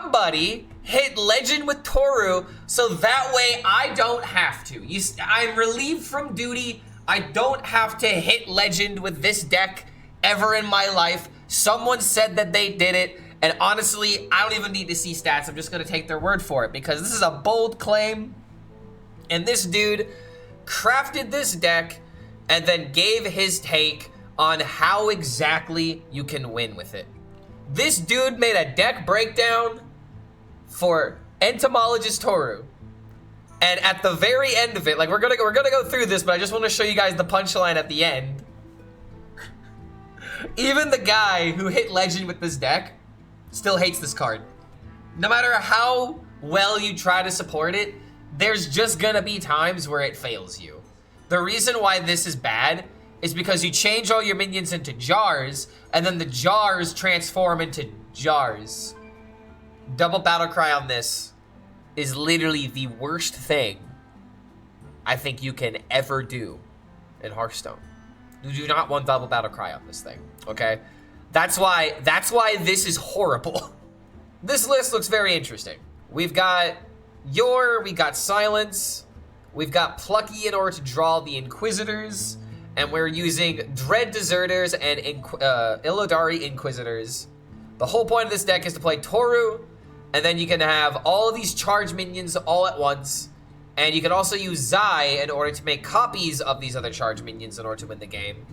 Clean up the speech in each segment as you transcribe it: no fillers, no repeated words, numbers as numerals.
somebody hit Legend with Toru, so that way I don't have to. I'm relieved from duty. I don't have to hit Legend with this deck ever in my life. Someone said that they did it, and honestly, I don't even need to see stats. I'm just gonna take their word for it, because this is a bold claim, and this dude crafted this deck and then gave his take on how exactly you can win with it. This dude made a deck breakdown for Entomologist Toru. And at the very end of it, like we're gonna go through this, but I just want to show you guys the punchline at the end. Even the guy who hit Legend with this deck still hates this card. No matter how well you try to support it, there's just gonna be times where it fails you. The reason why this is bad is because you change all your minions into jars, and then the jars transform into jars. Double battle cry on this is literally the worst thing I think you can ever do in Hearthstone. You do not want double battle cry on this thing, okay? That's why this is horrible. This list looks very interesting. We've got Yor, we got Silence, we've got Plucky in order to draw the Inquisitors, and we're using Dread Deserters and Illidari Inquisitors. The whole point of this deck is to play Toru, and then you can have all of these charge minions all at once, and you can also use Zai in order to make copies of these other charge minions in order to win the game.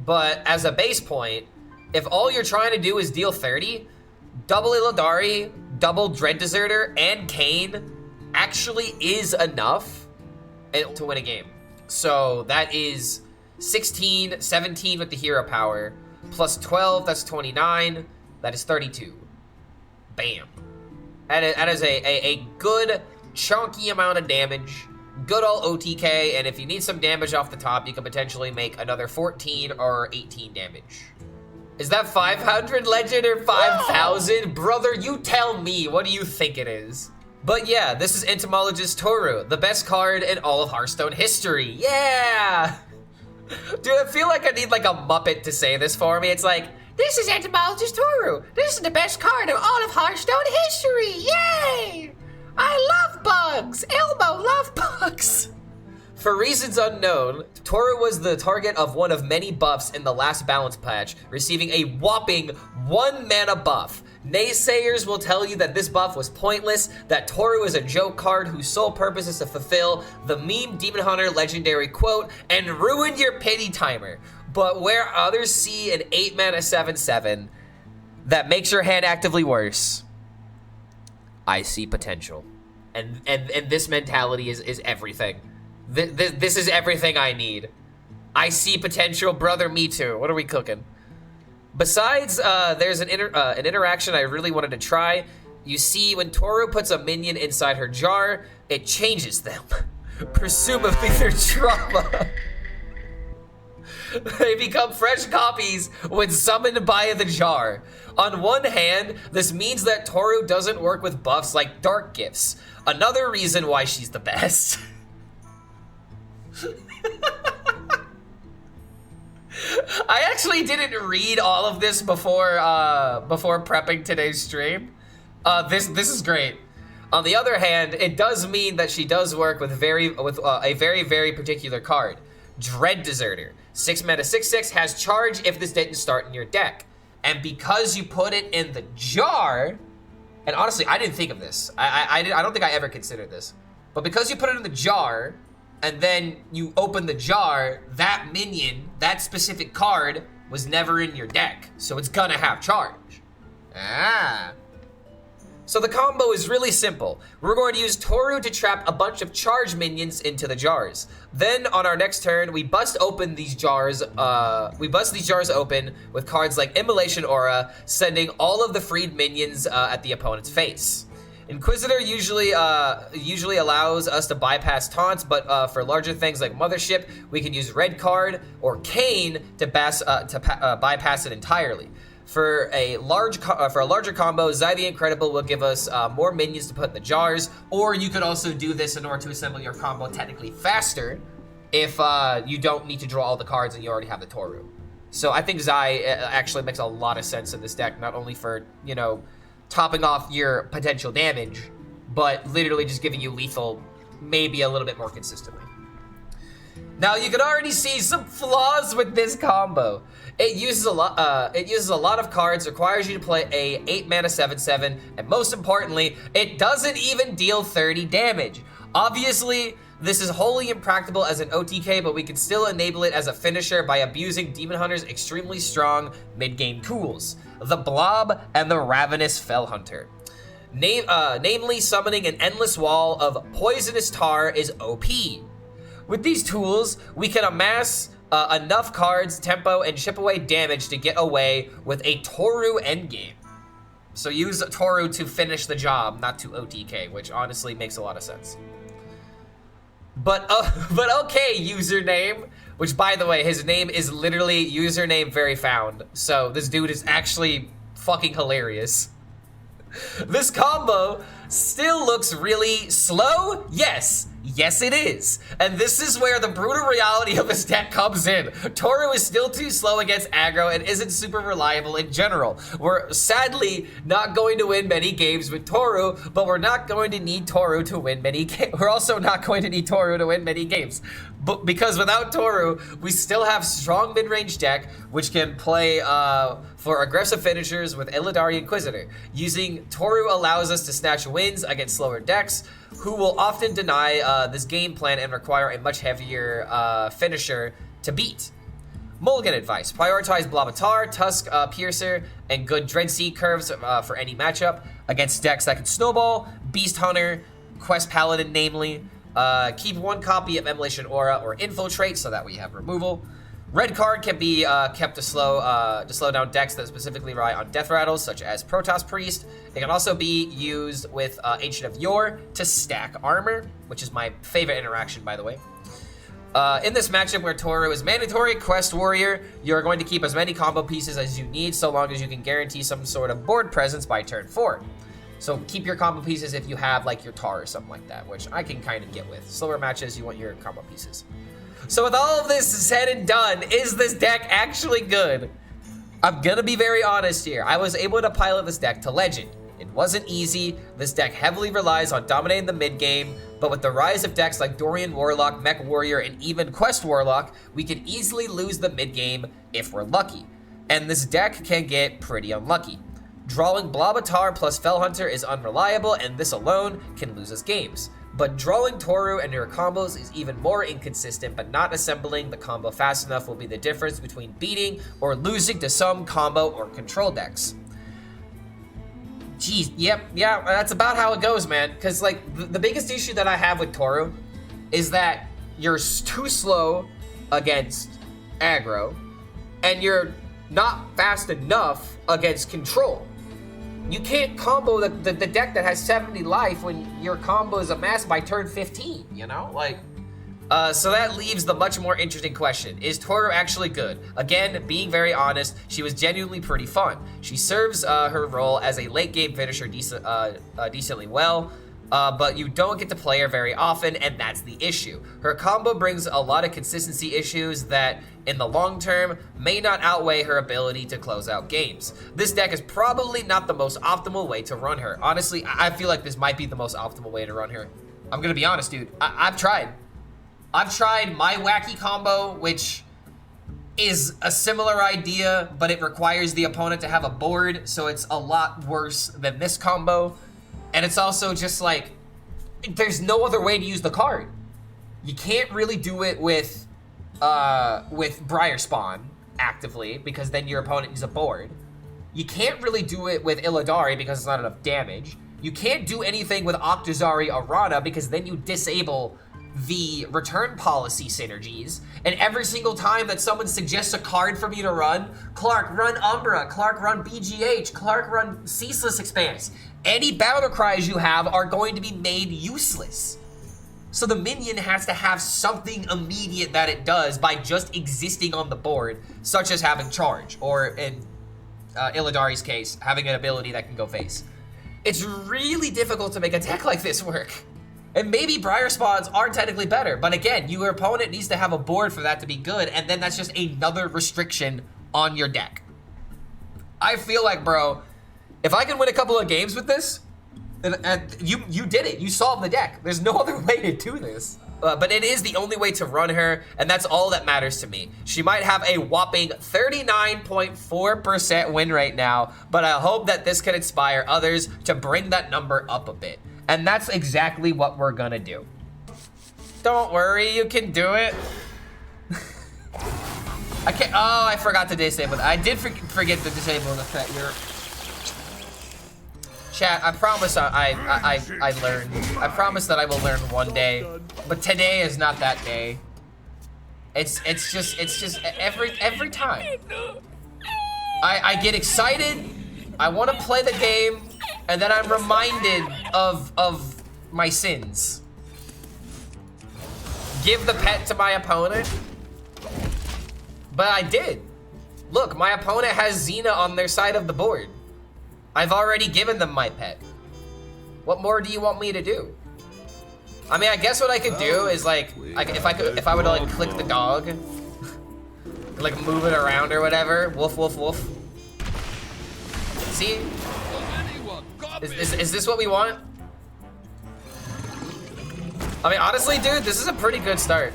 But as a base point, if all you're trying to do is deal 30, double Illidari, double Dread Deserter, and Kane actually is enough to win a game. So that is 16, 17 with the hero power, plus 12, that's 29, that is 32. Bam. That is a good, chunky amount of damage, good old OTK, and if you need some damage off the top, you can potentially make another 14 or 18 damage. Is that 500 Legend or 5,000? Brother, you tell me, what do you think it is? But yeah, this is Entomologist Toru, the best card in all of Hearthstone history. Yeah! Dude, I feel like I need like a Muppet to say this for me. It's like, this is Entomologist Toru. This is the best card of all of Hearthstone history. Yay! I love bugs. Elmo love bugs. For reasons unknown, Toru was the target of one of many buffs in the last balance patch, receiving a whopping 1 mana buff. Naysayers will tell you that this buff was pointless, that Toru is a joke card whose sole purpose is to fulfill the meme Demon Hunter legendary quote and ruin your pity timer. But where others see an 8 mana 7/7 that makes your hand actively worse, I see potential. And this mentality is everything. This is everything I need. I see potential, brother, me too. What are we cooking? Besides, there's an interaction I really wanted to try. You see, when Toru puts a minion inside her jar, it changes them. Presumably their trauma. They become fresh copies when summoned by the jar. On one hand, this means that Toru doesn't work with buffs like Dark Gifts. Another reason why she's the best. I actually didn't read all of this before prepping today's stream. This is great. On the other hand, it does mean that she does work with a very particular card, Dread Deserter. 6 mana 6/6 has charge if this didn't start in your deck, and because you put it in the jar, and honestly, I didn't think of this. I don't think I ever considered this, but because you put it in the jar, and then you open the jar, that minion, that specific card, was never in your deck, so it's gonna have charge. So the combo is really simple. We're going to use Toru to trap a bunch of charge minions into the jars. Then on our next turn, we bust these jars open with cards like Immolation Aura, sending all of the freed minions at the opponent's face. Inquisitor usually allows us to bypass taunts, but for larger things like Mothership, we can use Red Card or Kane to bypass it entirely. For a larger combo, Zai the Incredible will give us more minions to put in the jars, or you could also do this in order to assemble your combo technically faster if you don't need to draw all the cards and you already have the Toru. So I think Zai actually makes a lot of sense in this deck, not only for, you know, topping off your potential damage, but literally just giving you lethal maybe a little bit more consistently. Now you can already see some flaws with this combo. It uses a lot of cards, requires you to play a 8 mana 7/7, and most importantly, it doesn't even deal 30 damage. Obviously, this is wholly impractical as an OTK, but we can still enable it as a finisher by abusing Demon Hunter's extremely strong mid-game tools, the Blob and the Ravenous Fell Hunter. Namely, summoning an endless wall of Poisonous Tar is OP. With these tools, we can amass enough cards, tempo, and chip away damage to get away with a Toru endgame. So use Toru to finish the job, not to OTK, which honestly makes a lot of sense. But okay, username, which by the way, his name is literally username very found. So this dude is actually fucking hilarious. This combo still looks really slow? Yes it is. And this is where the brutal reality of his deck comes in. Toru is still too slow against aggro and isn't super reliable in general. We're sadly not going to win many games with Toru, but we're not going to need Toru to win many games. We're also not going to need Toru to win many games. But because without Toru, we still have strong mid-range deck, which can play for aggressive finishers with Illidari Inquisitor. Using Toru allows us to snatch wins against slower decks, who will often deny this game plan and require a much heavier finisher to beat. Mulligan advice: prioritize Blabatar, Tusk Piercer, and good Dreadseed curves for any matchup against decks that can snowball, Beast Hunter, Quest Paladin namely. Keep one copy of Immolation Aura or Infiltrate so that we have removal. Red card can be kept to slow down decks that specifically rely on death rattles, such as Protoss Priest. It can also be used with Ancient of Yore to stack armor, which is my favorite interaction, by the way. In this matchup where Toru is mandatory Quest Warrior, you're going to keep as many combo pieces as you need, so long as you can guarantee some sort of board presence by turn 4. So keep your combo pieces if you have like your Tar or something like that, which I can kind of get with. Slower matches, you want your combo pieces. So with all of this said and done, is this deck actually good? I'm gonna be very honest here. I was able to pilot this deck to Legend. It wasn't easy. This deck heavily relies on dominating the mid game, but with the rise of decks like Dorian Warlock, Mech Warrior, and even Quest Warlock, we can easily lose the mid game if we're lucky. And this deck can get pretty unlucky. Drawing Blabatar plus Fell Hunter is unreliable, and this alone can lose us games. But drawing Toru and your combos is even more inconsistent, but not assembling the combo fast enough will be the difference between beating or losing to some combo or control decks. Jeez, yeah, that's about how it goes, man. Because, like, the biggest issue that I have with Toru is that you're too slow against aggro, and you're not fast enough against control. You can't combo the deck that has 70 life when your combo is amassed by turn 15, you know? Like, so that leaves the much more interesting question. Is Toru actually good? Again, being very honest, she was genuinely pretty fun. She serves her role as a late game finisher decently well, but you don't get to play her very often, and that's the issue. Her combo brings a lot of consistency issues that, in the long term, may not outweigh her ability to close out games. This deck is probably not the most optimal way to run her. Honestly, I feel like this might be the most optimal way to run her. I'm gonna be honest, dude. I've tried. I've tried my wacky combo, which is a similar idea, but it requires the opponent to have a board, so it's a lot worse than this combo. And it's also just like, there's no other way to use the card. You can't really do it with Briar Spawn actively, because then your opponent is a board. You can't really do it with Illidari because it's not enough damage. You can't do anything with Octazari Arana because then you disable the return policy synergies. And every single time that someone suggests a card for me to run, Clark, run Umbra, Clark, run BGH, Clark, run Ceaseless Expanse. Any battle cries you have are going to be made useless. So the minion has to have something immediate that it does by just existing on the board, such as having charge, or in Illidari's case, having an ability that can go face. It's really difficult to make a deck like this work. And maybe Briar Spawns are technically better, but again, your opponent needs to have a board for that to be good, and then that's just another restriction on your deck. I feel like, bro, If I can win a couple of games with this, and you did it. You solved the deck. There's no other way to do this. But it is the only way to run her, and that's all that matters to me. She might have a whopping 39.4% win rate now, but I hope that this can inspire others to bring that number up a bit. And that's exactly what we're gonna do. Don't worry, you can do it. I can't, oh, I forgot to disable that. I did forget to disable the threat. Chat, I promise I learned. I promise that I will learn one day, but today is not that day. It's just every time. I get excited, I want to play the game, and then I'm reminded of my sins. Give the pet to my opponent, but I did. Look, my opponent has Xena on their side of the board. I've already given them my pet. What more do you want me to do? I mean, I guess what I could do is like, if I would like click the dog, like move it around or whatever. Woof, woof, woof. See? Is this what we want? I mean, honestly, dude, this is a pretty good start.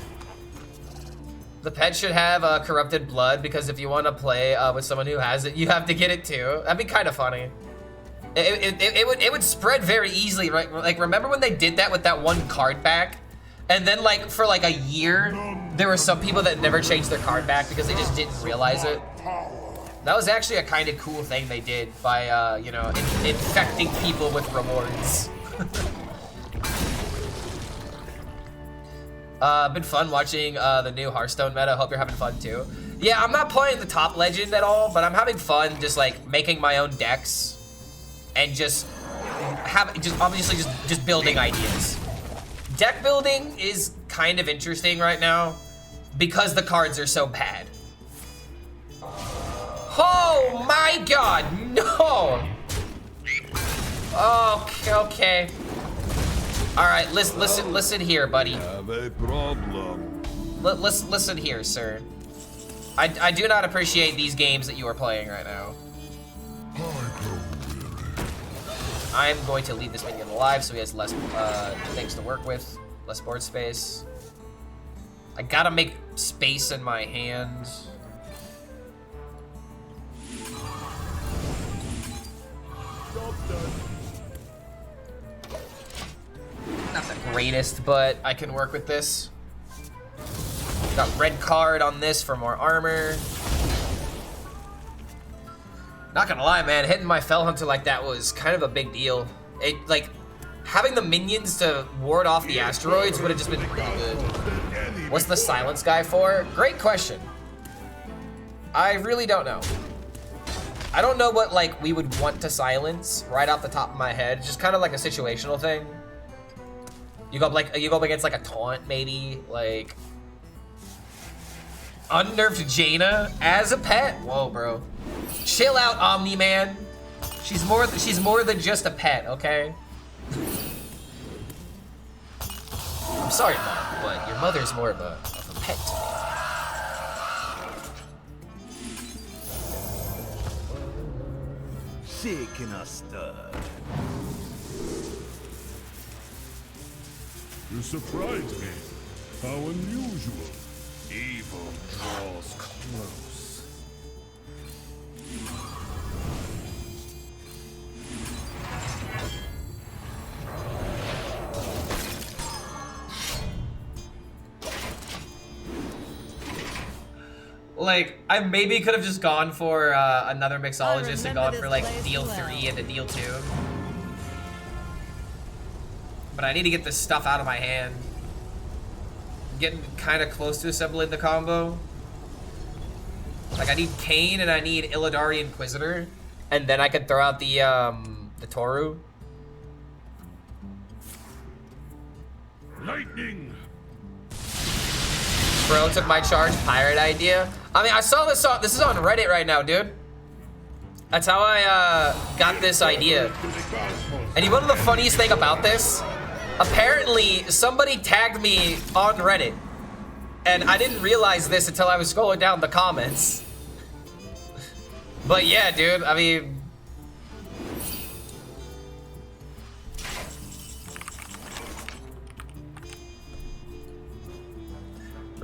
The pet should have corrupted blood, because if you want to play with someone who has it, you have to get it too. That'd be kind of funny. It would spread very easily, right? Like, remember when they did that with that one card back? And then, like, for like a year, there were some people that never changed their card back because they just didn't realize it. That was actually a kind of cool thing they did by, you know, infecting people with rewards. Been fun watching the new Hearthstone meta. Hope you're having fun too. Yeah, I'm not playing the top legend at all, but I'm having fun just like making my own decks and just obviously building ideas. Deck building is kind of interesting right now because the cards are so bad. Oh my god, no! Okay. All right, listen here, buddy. Have a problem. Listen here, sir. I do not appreciate these games that you are playing right now. I'm going to leave this minion alive so he has less things to work with, less board space. I gotta make space in my hand. Not the greatest, but I can work with this. Got red card on this for more armor. Not gonna lie, man, hitting my Fell Hunter like that was kind of a big deal. It, like, having the minions to ward off the asteroids would have just been pretty good. What's the silence guy for? Great question. I really don't know. I don't know what, like, we would want to silence right off the top of my head. Just kind of like a situational thing. You go up against like a taunt, maybe, like unnerved Jaina as a pet. Whoa, bro. Chill out, Omni-Man. She's more than just a pet, okay? I'm sorry, Mom, but your mother's more of a pet to me. Shaking a stud. You surprised me. How unusual. Evil draws close. Like, I maybe could have just gone for another mixologist and gone for like deal 3 into deal 2. But I need to get this stuff out of my hand. I'm getting kind of close to assembling the combo. Like, I need Kane and I need Illidari Inquisitor, and then I can throw out the Toru. Lightning. Bro took my charge pirate idea. I mean, I saw this on, this is on Reddit right now, dude. That's how I got this idea. And you know the funniest thing about this? Apparently, somebody tagged me on Reddit, and I didn't realize this until I was scrolling down the comments. But yeah, dude, I mean,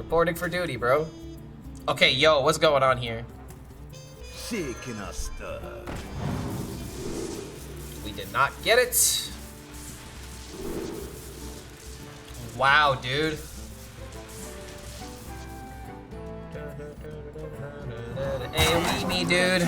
Boarding for duty, bro. Okay, yo, what's going on here? Shaking a stir. We did not get it. Wow, dude. AoE me, dude.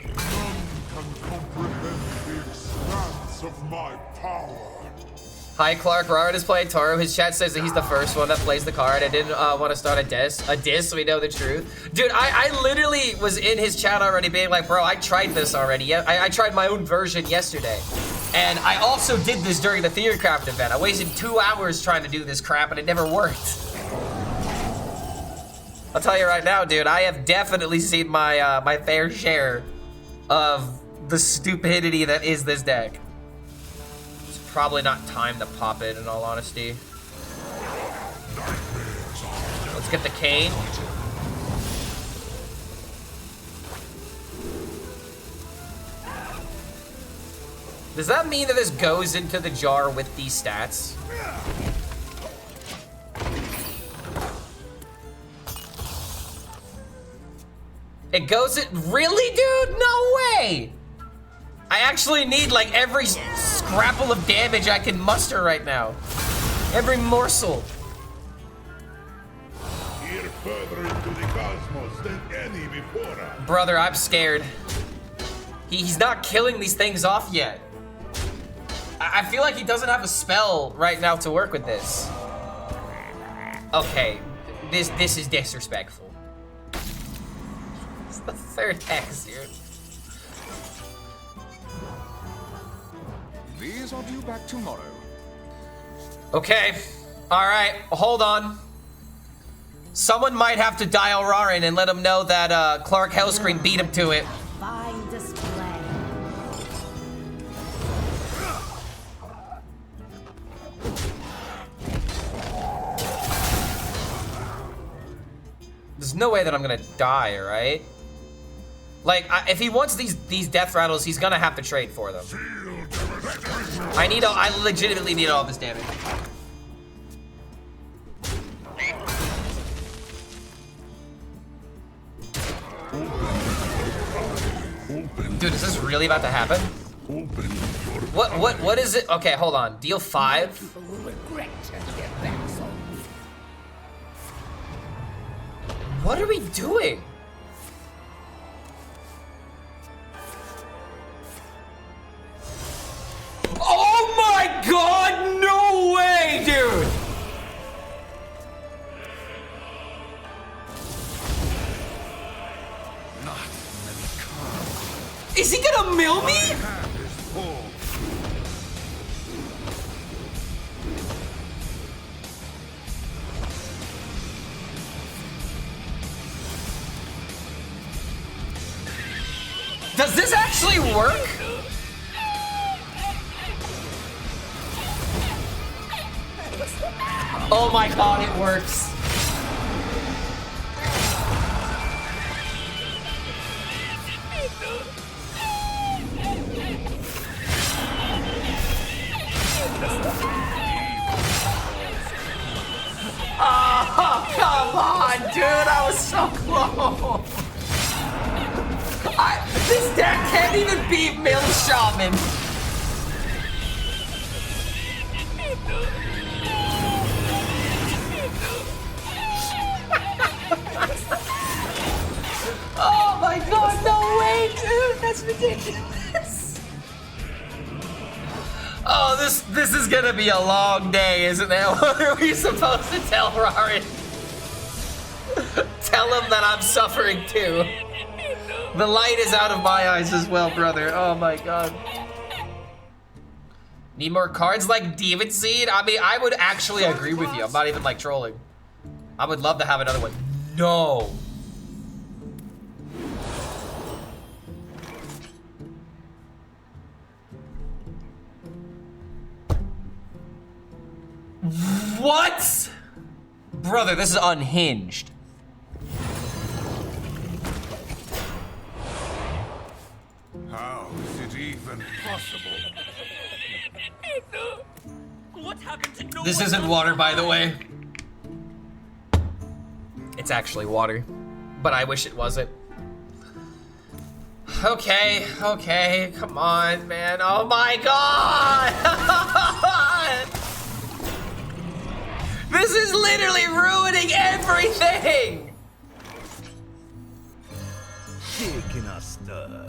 None can comprehend the expanse of my power. Hi, Clark. Robert is playing Toru. His chat says that he's the first one that plays the card. I didn't want to start a diss so we know the truth. Dude, I literally was in his chat already being like, bro, I tried this already. Yeah, I tried my own version yesterday. And I also did this during the THIRISTY event. I wasted 2 hours trying to do this crap and it never worked. I'll tell you right now, dude, I have definitely seen my my fair share of the stupidity that is this deck. It's probably not time to pop it, in all honesty. Let's get the cane. Does that mean that this goes into the jar with these stats? It goes in, really, dude? No way! I actually need like every scrapple of damage I can muster right now. Every morsel. Here further into the cosmos than any before us. Brother, I'm scared. He's not killing these things off yet. I feel like he doesn't have a spell right now to work with this. Okay, this is disrespectful. It's the third X, dude. These are due back tomorrow. Okay, all right, hold on. Someone might have to dial Rarin and let him know that Clark HELLSCREAM beat him to it. Fine display. There's no way that I'm gonna die, right? Like, if he wants these death rattles, he's gonna have to trade for them. I legitimately need all this damage. Dude, is this really about to happen? What is it? Okay, hold on. Deal 5. What are we doing? Oh my god, no way, dude! Is he gonna mill me? Does this actually work? Oh my god, it works. Oh, come on, dude, I was so close. This deck can't even beat Mill Shaman. Oh my god, no way, dude, that's ridiculous. Oh, this is gonna be a long day, isn't it? What are we supposed to tell Rarin? Tell him that I'm suffering too. The light is out of my eyes as well, brother. Oh my god. Need more cards like Demon Seed? I mean, I would actually agree with you. I'm not even like trolling. I would love to have another one. No. What? Brother, this is unhinged. How is it even possible? What happened to no This one isn't else? water, by the way. It's actually water, but I wish it wasn't. Okay, okay, come on, man. Oh my god! This is literally ruining everything! Shaking a stir.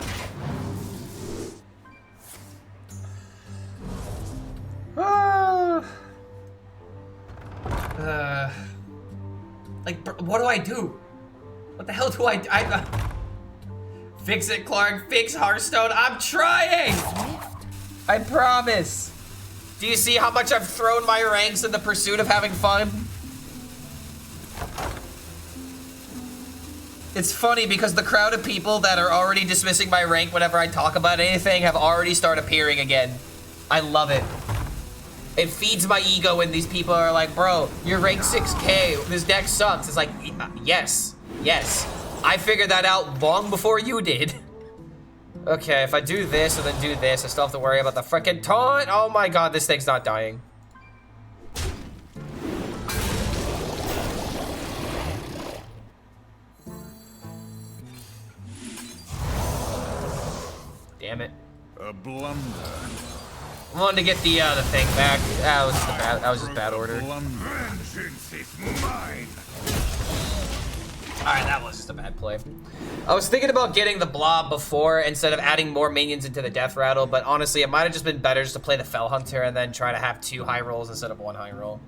Like, what do I do? What the hell do I fix it, Clark. Fix Hearthstone. I'm trying! I promise. Do you see how much I've thrown my ranks in the pursuit of having fun? It's funny because the crowd of people that are already dismissing my rank whenever I talk about anything have already started appearing again. I love it. It feeds my ego when these people are like, bro, you're rank 6K, this deck sucks. It's like, yes, yes. I figured that out long before you did. Okay, if I do this and then do this, I still have to worry about the frickin' taunt. Oh my god, this thing's not dying. Damn it. A blunder. I wanted to get the thing back. That was just bad order. Vengeance is mine. Alright, that was just a bad play. I was thinking about getting the blob before instead of adding more minions into the death rattle, but honestly, it might have just been better just to play the Fell Hunter and then try to have 2 high rolls instead of 1 high roll.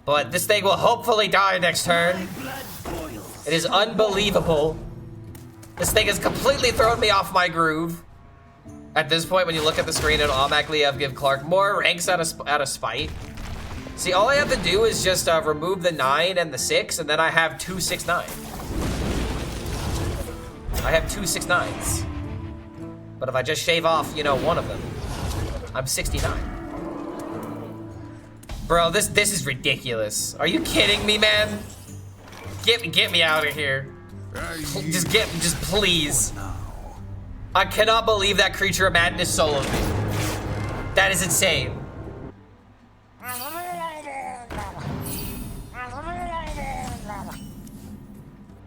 But this thing will hopefully die next turn. It is unbelievable. This thing has completely thrown me off my groove. At this point, when you look at the screen, it'll automatically give Clark more ranks out of spite. See, all I have to do is just remove the 9 and the 6, and then I have 2 6-9. I have 2 6-9s. But if I just shave off, you know, one of them, I'm 69. Bro, this is ridiculous. Are you kidding me, man? Get me out of here. Just please. I cannot believe that Creature of Madness soloed me. That is insane.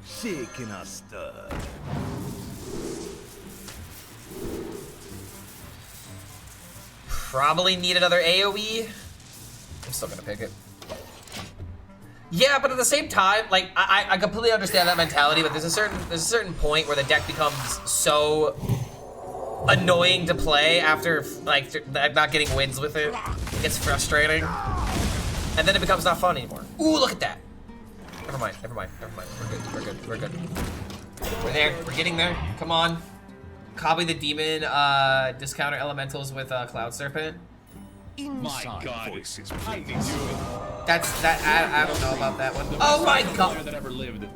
Shaking a stir. Probably need another AoE. I'm still gonna pick it. Yeah, but at the same time, like I completely understand that mentality, but there's a certain point where the deck becomes so annoying to play after like not getting wins with it. It gets frustrating, and then it becomes not fun anymore. Ooh, look at that. Never mind. We're good. We're there. We're getting there. Come on. Copy the demon discounter elementals with Cloud Serpent. My God, Voices, I knew please. it. That's that. I don't know about that one. Oh my god. That ever lived.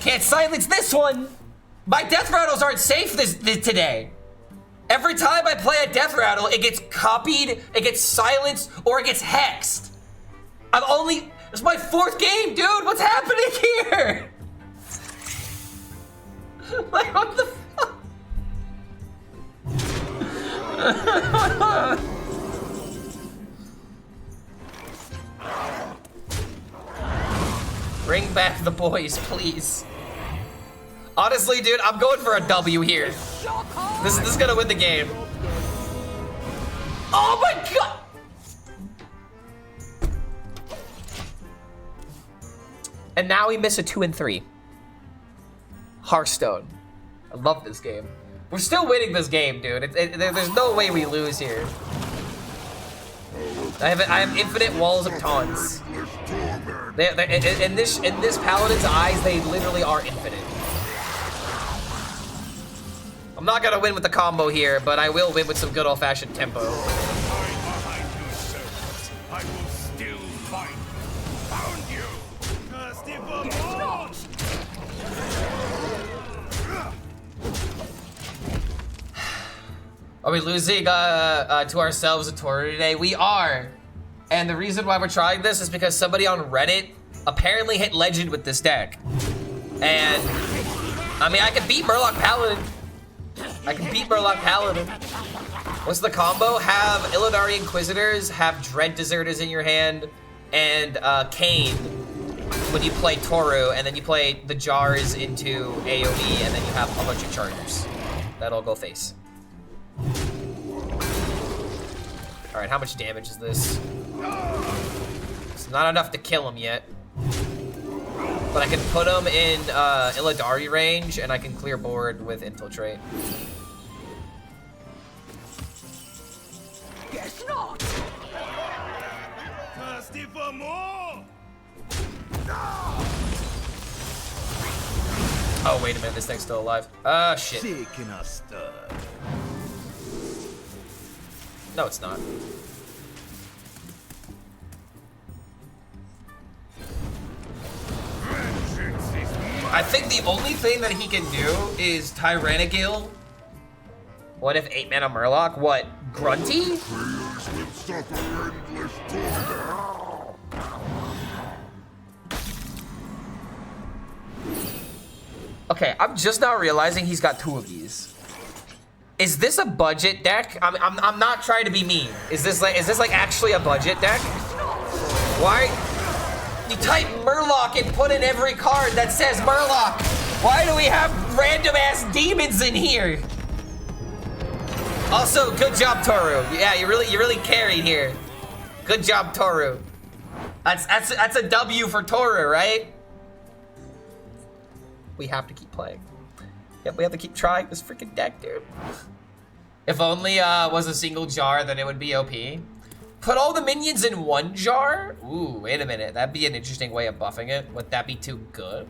Can't silence this one. My death rattles aren't safe this today. Every time I play a death rattle, it gets copied, it gets silenced, or it gets hexed. It's my 4th game, dude. What's happening here? Like, what the fuck? Bring back the boys, please. Honestly, dude, I'm going for a W here. This is gonna win the game. Oh my god! And now we miss a 2 and 3. Hearthstone. I love this game. We're still winning this game, dude. There's no way we lose here. I have infinite walls of taunts. In this paladin's eyes, they literally are infinite. I'm not gonna win with the combo here, but I will win with some good old-fashioned tempo. I will still find you. Found you. Thirsty for more. Are we losing to ourselves a Toru today? We are. And the reason why we're trying this is because somebody on Reddit apparently hit Legend with this deck. And, I mean, I can beat Murloc Paladin. What's the combo? Have Illidari Inquisitors, have Dread Deserters in your hand, and Kane when you play Toru, and then you play the Jars into AoE, and then you have a bunch of Chargers. That'll go face. All right, how much damage is this? It's not enough to kill him yet. But I can put him in Illidari range, and I can clear board with Infiltrate. Guess not. Thirsty for more. Oh, wait a minute, this thing's still alive. Ah, shit. Sick in a stir. No, it's not. I think the only thing that he can do is Tyrannikill. What if 8 mana Murloc? What? Grunty? Players will suffer endless torment. Okay, I'm just now realizing he's got 2 of these. Is this a budget deck? I'm not trying to be mean. Is this like actually a budget deck? Why? You type Murloc and put in every card that says Murloc. Why do we have random ass demons in here? Also, good job, Toru. Yeah, you really carried here. Good job, Toru. That's a W for Toru, right? We have to keep playing. Yep, we have to keep trying this freaking deck, dude. If only was a single jar, then it would be OP. Put all the minions in one jar? Ooh, wait a minute. That'd be an interesting way of buffing it. Would that be too good?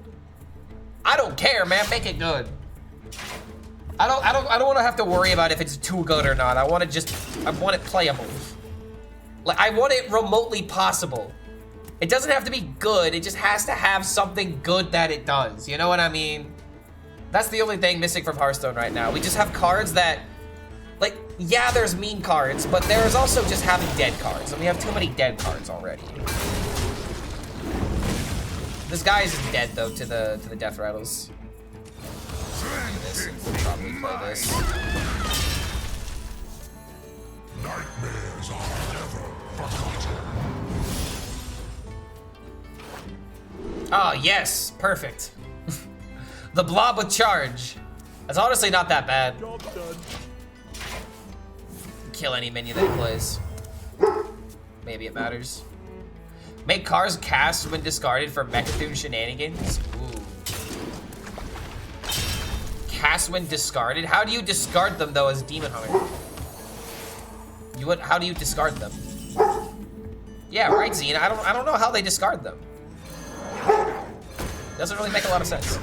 I don't care, man. Make it good. I don't want to have to worry about if it's too good or not. I want it playable. Like, I want it remotely possible. It doesn't have to be good. It just has to have something good that it does. You know what I mean? That's the only thing missing from Hearthstone right now. We just have cards that, like, yeah, there's mean cards, but there's also just having dead cards, and we have too many dead cards already. This guy isn't dead though to the death rattles. We'll probably play this. Nightmares are never forgotten. Oh, yes, perfect. The blob with charge. That's honestly not that bad. Job done. Kill any minion that he plays. Maybe it matters. Make cards cast when discarded for Mechathune shenanigans. Ooh. Cast when discarded? How do you discard them though as Demon Hunter? How do you discard them? Yeah, right, Zine. I don't know how they discard them. Doesn't really make a lot of sense.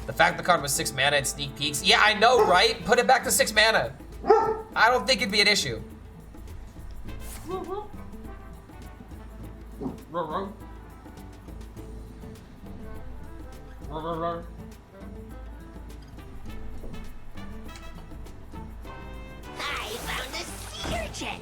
The fact the card was 6 mana and sneak peeks. Yeah, I know, right? Put it back to 6 mana. I don't think it'd be an issue. I found a sea urchin.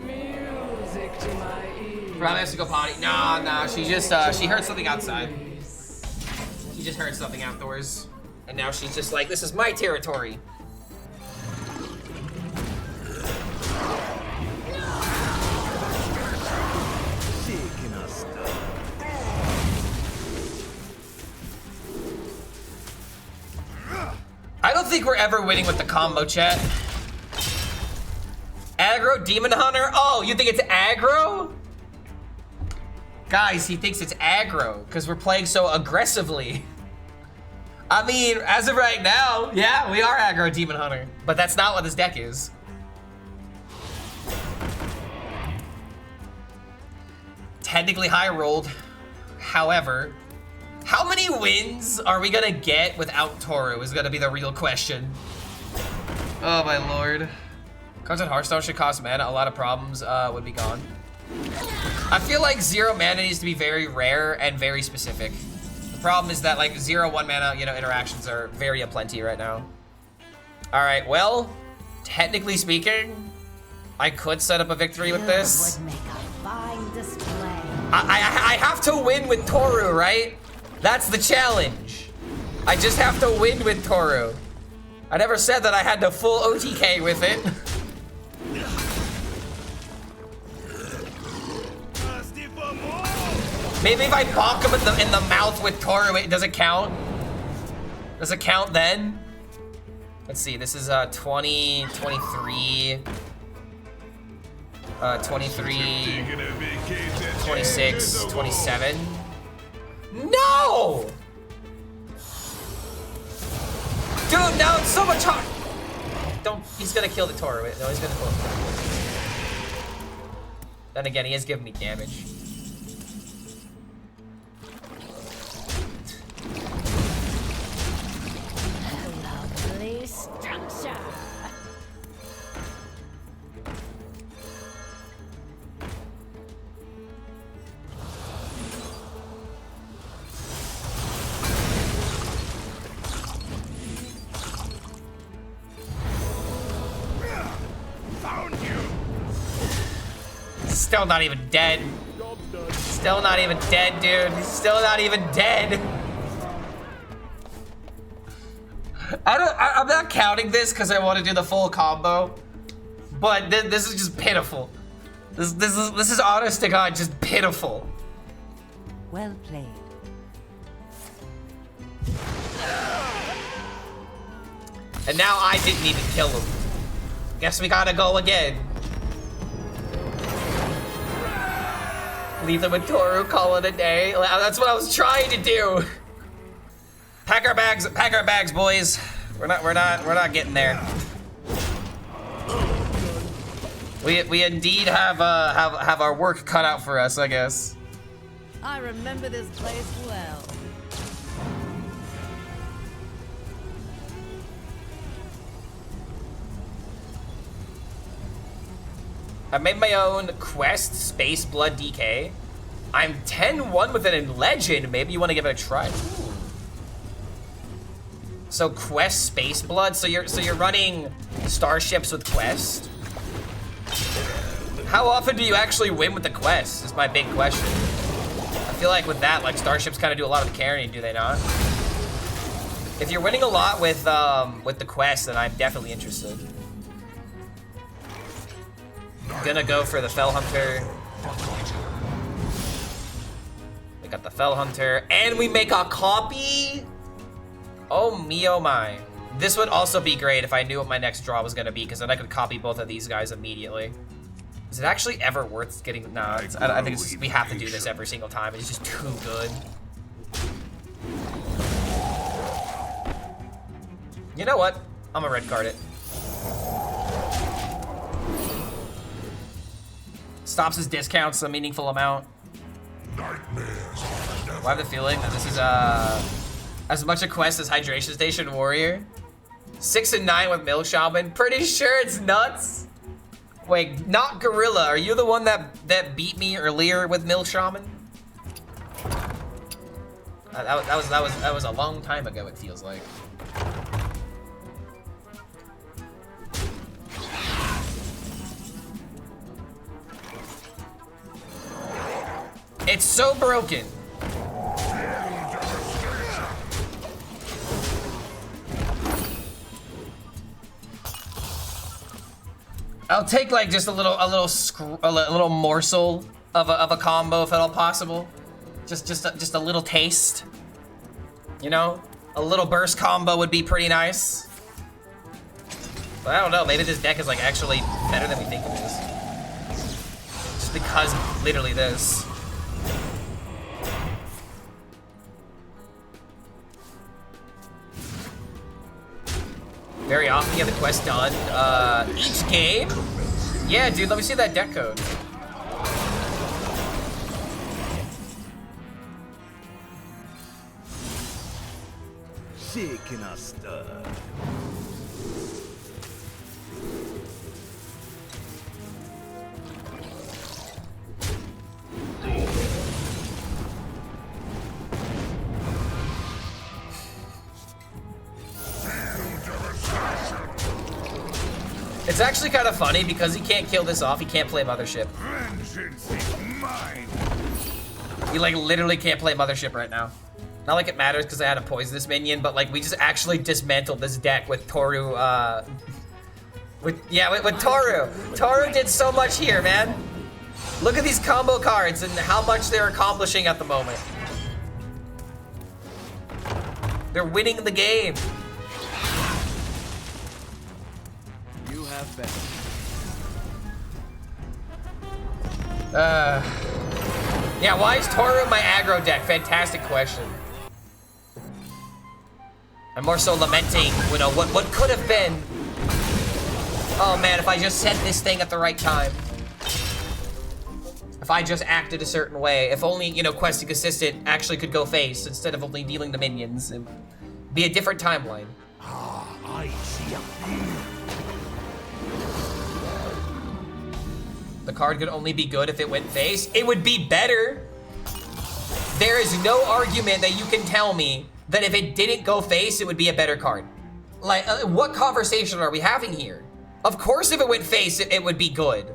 Music to my ears. Probably has to go potty. Nah. She just she heard something outside. She just heard something outdoors, and now she's just like, this is my territory. I don't think we're ever winning with the combo, chat. Aggro Demon Hunter? Oh, you think it's aggro? Guys, he thinks it's aggro because we're playing so aggressively. I mean, as of right now, yeah, we are aggro Demon Hunter, but that's not what this deck is. Technically high rolled. However, how many wins are we gonna get without Toru is gonna be the real question. Oh my lord. Cards in Hearthstone should cost mana. A lot of problems would be gone. I feel like 0 mana needs to be very rare and very specific. The problem is that like 0-1 mana, you know, interactions are very aplenty right now. All right, well, technically speaking, I could set up a victory with this. Would make a fine display. I have to win with Toru, right? That's the challenge. I just have to win with Toru. I never said that I had to full OTK with it. Thirsty for more? Maybe if I bonk him in the mouth with Toru, does it count? Does it count then? Let's see, this is 20, 23, 23, 26, 27. No! Dude, now it's so much hard. Don't, he's gonna kill the Toru. No, he's gonna kill the Toru. Then again, he is giving me damage. Lovely structure. Found you. Still not even dead. Still not even dead, dude. He's still not even dead. I'm not counting this because I want to do the full combo, but this is just pitiful. This is honest to God, just pitiful. Well played. And now I didn't even kill him. Guess we gotta go again. Leave them with Toru, call it a day. That's what I was trying to do. Pack our bags, boys. We're not getting there. We indeed have our work cut out for us, I guess. I remember this place well. I made my own quest, Space Blood DK. I'm 10-1 with it in Legend. Maybe you want to give it a try. Ooh. So quest, Space Blood. So you're running Starships with quest. How often do you actually win with the quest? Is my big question. I feel like with that, like Starships kind of do a lot of the carrying, do they not? If you're winning a lot with the quest, then I'm definitely interested. Gonna go for the Fell Hunter. We got the Fell Hunter, and we make a copy. Oh me, oh my. This would also be great if I knew what my next draw was gonna be, because then I could copy both of these guys immediately. Is it actually ever worth getting? Nah, I think it's just, we have to do this every single time. It's just too good. You know what? I'm gonna red card it. Stops his discounts a meaningful amount. Well, I have the feeling that this is as much a quest as Hydration Station Warrior. 6 and 9 with Milk Shaman. Pretty sure it's nuts. Wait, not Gorilla. Are you the one that beat me earlier with Milk Shaman? That was a long time ago. It feels like. It's so broken. I'll take like just a little morsel of a combo if at all possible. Just a little taste. You know, a little burst combo would be pretty nice. But I don't know. Maybe this deck is like actually better than we think it is. Just because of literally this. Very often you have the quest done. Each game? Yeah, dude, let me see that deck code. Shaking us stir. It's actually kind of funny because he can't kill this off. He can't play Mothership. Vengeance is mine. He like literally can't play Mothership right now. Not like it matters because I had a poisonous minion, but like we just actually dismantled this deck with Toru. With Toru. Toru did so much here, man. Look at these combo cards and how much they're accomplishing at the moment. They're winning the game. You have been. Yeah, why is Toru in my aggro deck? Fantastic question. I'm more so lamenting, you know, what could have been. Oh man, if I just said this thing at the right time. If I just acted a certain way. If only, you know, Questing Assistant actually could go face instead of only dealing the minions. It'd be a different timeline. I see a The card could only be good if it went face. It would be better. There is no argument that you can tell me that if it didn't go face, it would be a better card. Like, what conversation are we having here? Of course, if it went face, it would be good.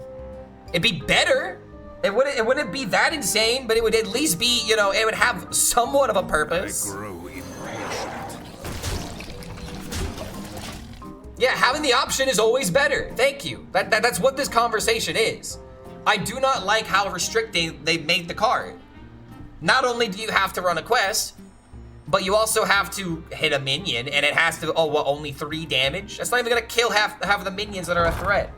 It'd be better. It wouldn't be that insane, but it would at least be, you know, it would have somewhat of a purpose. grow impatient. Yeah, having the option is always better. Thank you. That's what this conversation is. I do not like how restricting they made the card. Not only do you have to run a quest, but you also have to hit a minion, and it has to, only 3 damage? That's not even gonna kill half of the minions that are a threat.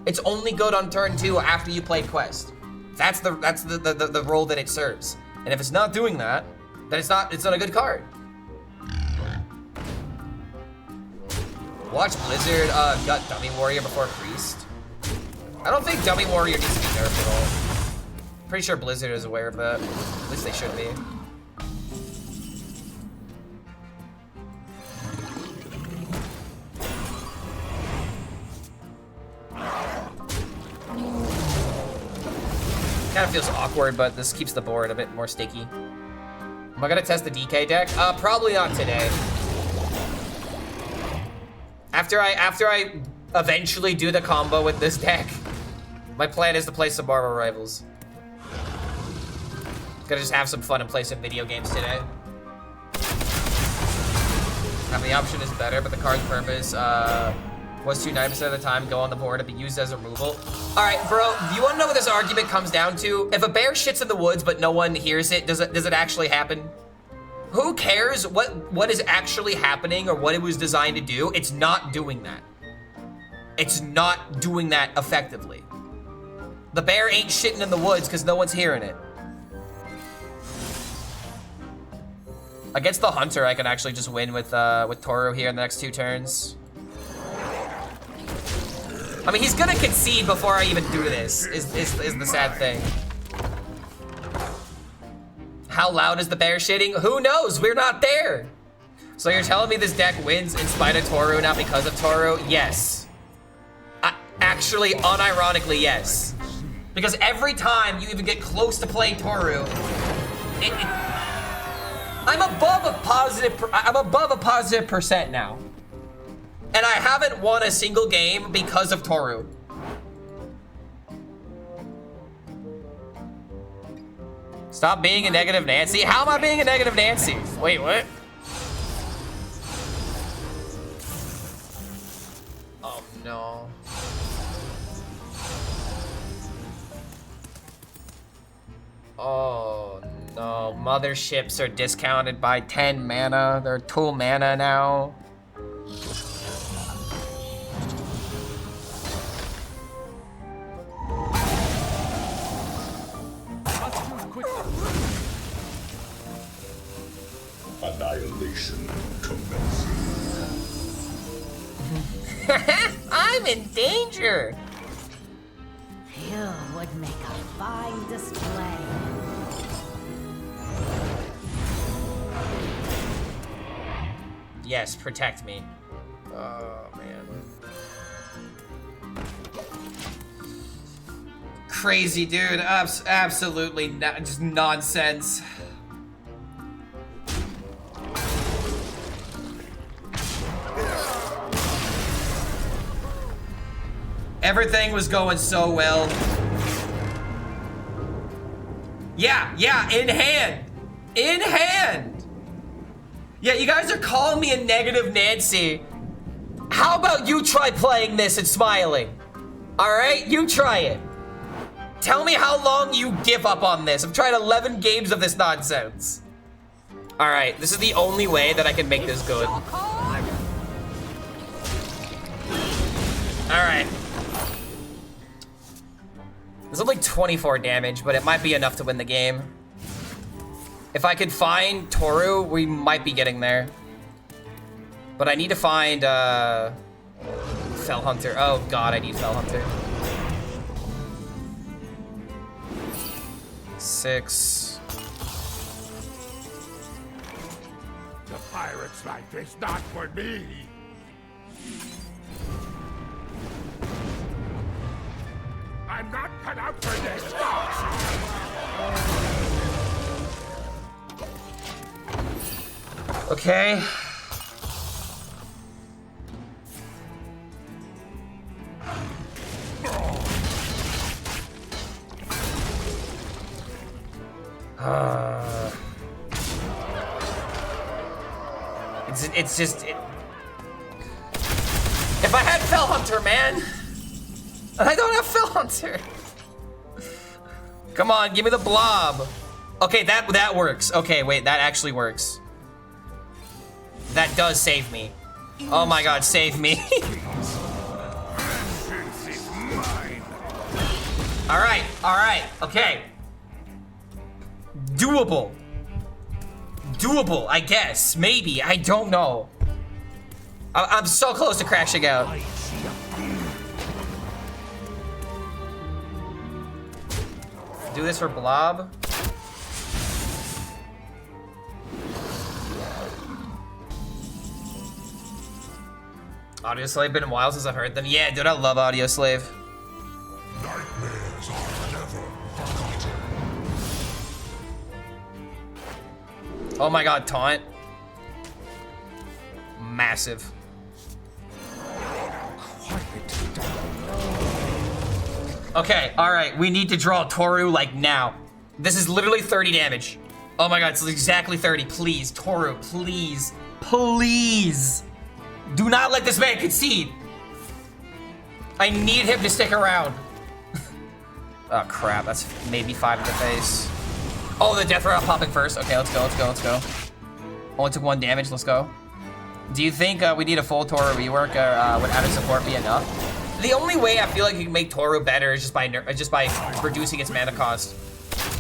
It's only good on turn 2 after you play quest. That's the role that it serves. And if it's not doing that, then it's not a good card. Watch Blizzard gut Dummy Warrior before Priest. I don't think Dummy Warrior needs to be nerfed at all. Pretty sure Blizzard is aware of that. At least they should be. Kind of feels awkward, but this keeps the board a bit more sticky. Am I gonna test the DK deck? Probably not today. After I eventually do the combo with this deck, my plan is to play some Marvel Rivals. Gonna just have some fun and play some video games today. Having the option is better, but the card's purpose was to 90% of the time go on the board and be used as a removal. All right, bro, do you wanna know what this argument comes down to? If a bear shits in the woods but no one hears it, does it actually happen? Who cares what is actually happening or what it was designed to do? It's not doing that. It's not doing that effectively. The bear ain't shitting in the woods because no one's hearing it. Against the hunter, I can actually just win with Toru here in the next 2 turns. I mean, he's gonna concede before I even do this, is the sad thing. How loud is the bear shitting? Who knows? We're not there. So you're telling me this deck wins in spite of Toru, not because of Toru? Yes. Actually, unironically, yes. Because every time you even get close to playing Toru, I'm above a positive percent now. And I haven't won a single game because of Toru. Stop being a negative Nancy. How am I being a negative Nancy? Wait, what? Oh no. Oh no, motherships are discounted by 10 mana. They're 2 mana now. Annihilation commencing. I'm in danger. You would make a fine display. Yes, protect me. Oh, man. Crazy, dude. Absolutely just nonsense. Everything was going so well. Yeah, in hand. In hand. Yeah, you guys are calling me a negative Nancy. How about you try playing this and smiling? All right, you try it. Tell me how long you give up on this. I've tried 11 games of this nonsense. All right, this is the only way that I can make this good. All right. There's only 24 damage, but it might be enough to win the game. If I could find Toru, we might be getting there. But I need to find Fell Hunter. Oh God, I need Fell Hunter. 6. The pirate's life is not for me. I'm not cut out for this. Okay. It's just... If I had Fell Hunter, man! I don't have Fell Hunter! Come on, give me the blob! Okay, that works. Okay, wait, that actually works. That does save me. Oh my God, save me. Alright, okay. Doable. Doable, I guess. Maybe, I don't know. I'm so close to crashing out. Do this for Blob. Audio Slave, been a while since I've heard them. Yeah, dude, I love Audio Slave. Nightmares are never forgotten. Oh my God, taunt. Massive. Okay, all right, we need to draw Toru like now. This is literally 30 damage. Oh my God, it's exactly 30. Please, Toru, please, please. Do not let this man concede. I need him to stick around. Oh crap, that's maybe 5 in the face. Oh, the death route popping first. Okay, let's go, let's go, let's go. Only took 1 damage, let's go. Do you think we need a full Toru rework or would added support be enough? The only way I feel like you can make Toru better is just by reducing its mana cost.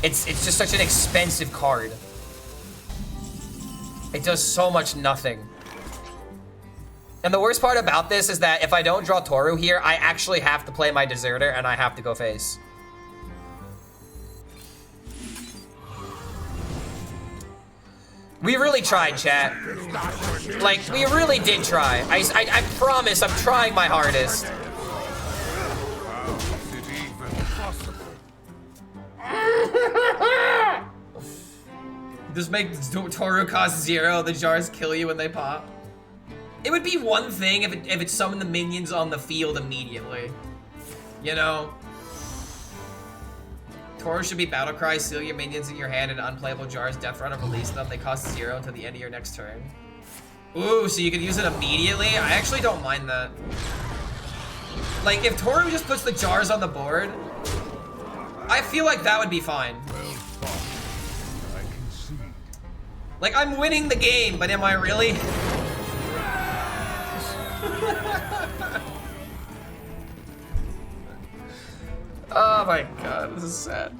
It's just such an expensive card. It does so much nothing. And the worst part about this is that if I don't draw Toru here, I actually have to play my Deserter and I have to go face. We really tried, chat. Like, we really did try. I promise I'm trying my hardest. Just make Toru cost 0, the jars kill you when they pop. It would be one thing if it summoned the minions on the field immediately. You know? Toru should be battle cry, seal your minions in your hand in unplayable jars, death run, and release them. They cost 0 until the end of your next turn. Ooh, so you can use it immediately? I actually don't mind that. Like, if Toru just puts the jars on the board, I feel like that would be fine. Like, I'm winning the game, but am I really? Oh my God, this is sad.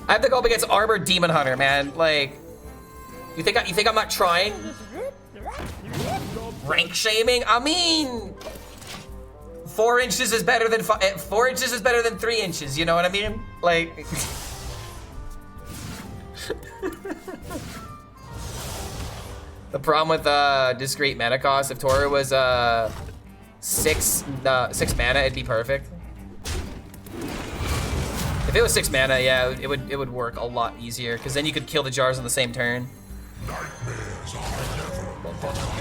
I have to go up against Armored Demon Hunter, man. Like, you think I'm not trying? Rank shaming? I mean, 4 inches is better than 4 inches is better than 3 inches. You know what I mean? Like. The problem with discrete mana cost, if Toru was 6 mana, it'd be perfect. If it was 6 mana, yeah, it would work a lot easier, because then you could kill the jars on the same turn. Nightmares are never forgotten.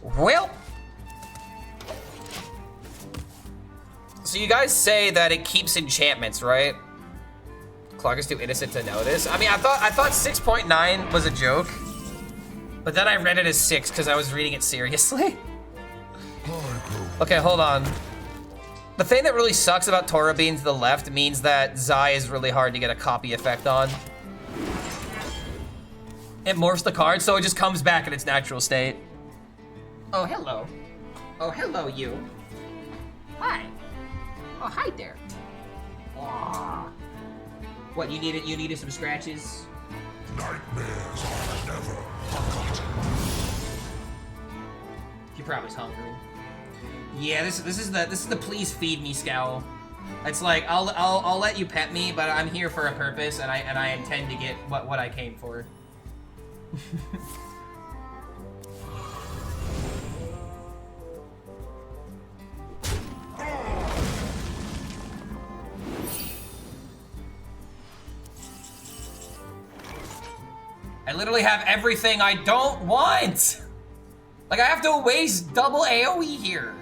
Well, so you guys say that it keeps enchantments, right? Clark is too innocent to know this. I mean, I thought 6.9 was a joke, but then I read it as 6 because I was reading it seriously. Okay, hold on. The thing that really sucks about Toru being to the left means that Zai is really hard to get a copy effect on. It morphs the card, so it just comes back in its natural state. Oh, hello. Oh, hello, you. Hi. Oh, hi there. Aww. What, you needed some scratches? Nightmares are never forgotten. You're probably hungry. Yeah, this is the please feed me scowl. It's like I'll let you pet me, but I'm here for a purpose, and I intend to get what I came for. I literally have everything I don't want! Like, I have to waste double AoE here.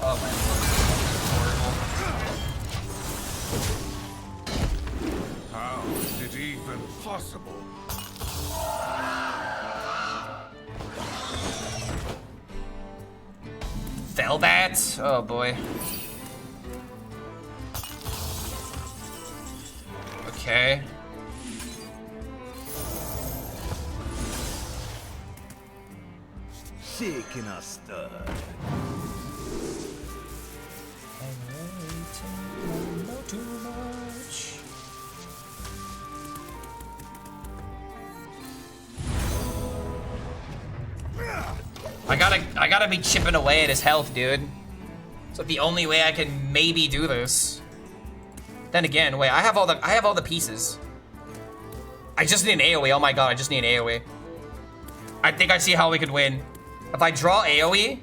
Oh my lord. How is it even possible? Velbat? Oh boy. Okay. Shaking a stud. Not too much. I gotta be chipping away at his health, dude. It's like the only way I can maybe do this. Then again, wait, I have all the pieces. I just need an AoE. Oh my god, I just need an AoE. I think I see how we could win. If I draw AoE,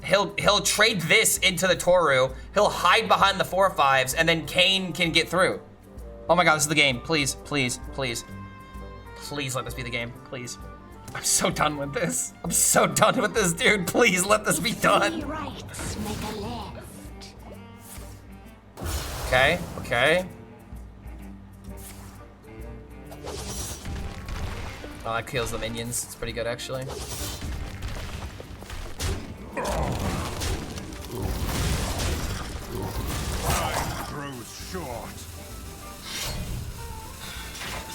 he'll trade this into the Toru. He'll hide behind the 4/5s, and then Kane can get through. Oh my god, this is the game. Please, please, please. Please let this be the game, please. I'm so done with this. I'm so done with this, dude. Please let this be done. Rights make a left. Okay, okay. Oh, that kills the minions. It's pretty good, actually. Time grows short.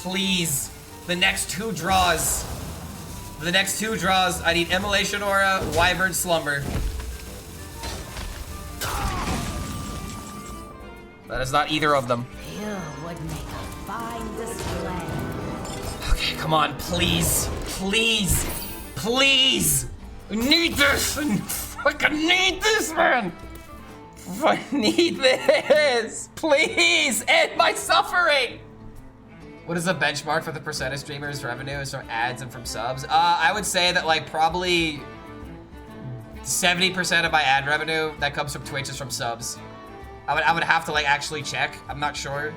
Please, the next two draws. The next two draws, I need Immolation Aura, Wyvern Slumber. That is not either of them. You would make a fine display. Okay, come on, please, please, please. I need this. I fucking need this, man. I need this. Please, end my suffering. What is the benchmark for the percent of streamers' revenue is from ads and from subs? I would say that like probably 70% of my ad revenue that comes from Twitch is from subs. I would have to like actually check. I'm not sure.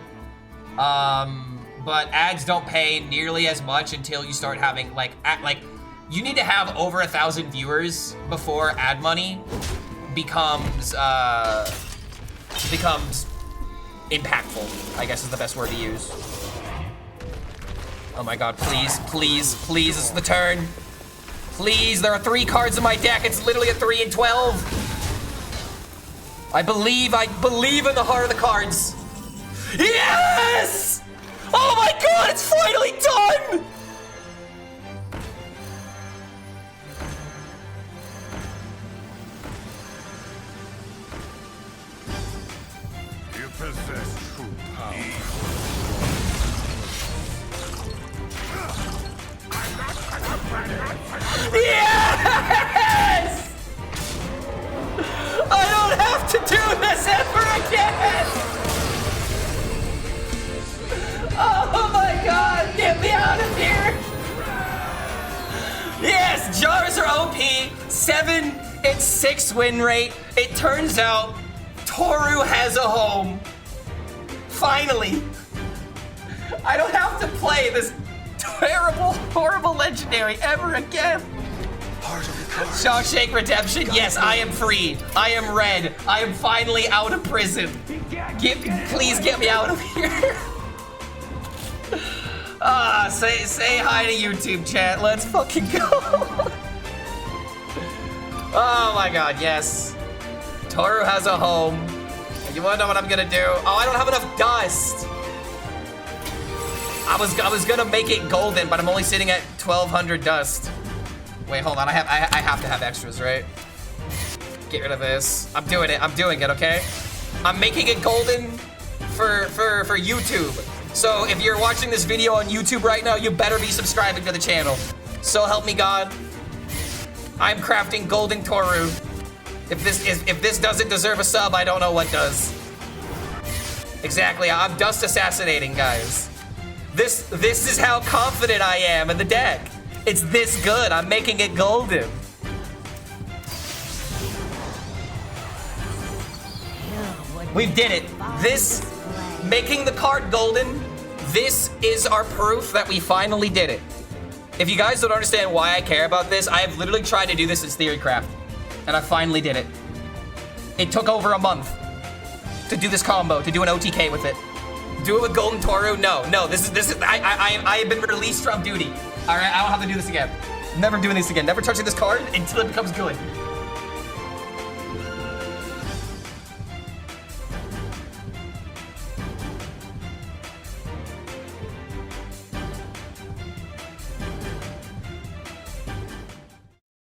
But ads don't pay nearly as much until you start having like you need to have over 1,000 viewers before ad money becomes impactful, I guess is the best word to use. Oh my god, please, please, please, this is the turn. Please, there are 3 cards in my deck. It's literally a 3 and 12. I believe in the heart of the cards. Yes! Oh my god, it's finally done! You possess true power. Yes! I don't have to do this ever again! Oh my god, get me out of here! Yes, jars are OP, 7 and 6 win rate. It turns out Toru has a home. Finally! I don't have to play this terrible, horrible legendary ever again. Shawshank Redemption, yes, I am free. I am red. I am finally out of prison. Please get me out of here. Say hi to YouTube chat. Let's fucking go. Oh my god, yes. Toru has a home. You wanna know what I'm gonna do? Oh, I don't have enough dust. I was gonna make it golden, but I'm only sitting at 1,200 dust. Wait, hold on. I have to have extras, right? Get rid of this. I'm doing it, okay? I'm making it golden for YouTube. So if you're watching this video on YouTube right now, you better be subscribing to the channel. So help me God. I'm crafting golden Toru. If this doesn't deserve a sub, I don't know what does. Exactly, I'm dust assassinating, guys. This is how confident I am in the deck. It's this good. I'm making it golden. We did it. This, making the card golden, this is our proof that we finally did it. If you guys don't understand why I care about this, I have literally tried to do this since Theorycraft, and I finally did it. It took over a month to do this combo, to do an OTK with it. Do it with Golden Toru? No, this is, I have been released from duty. All right, I don't have to do this again. Never doing this again. Never touching this card until it becomes good.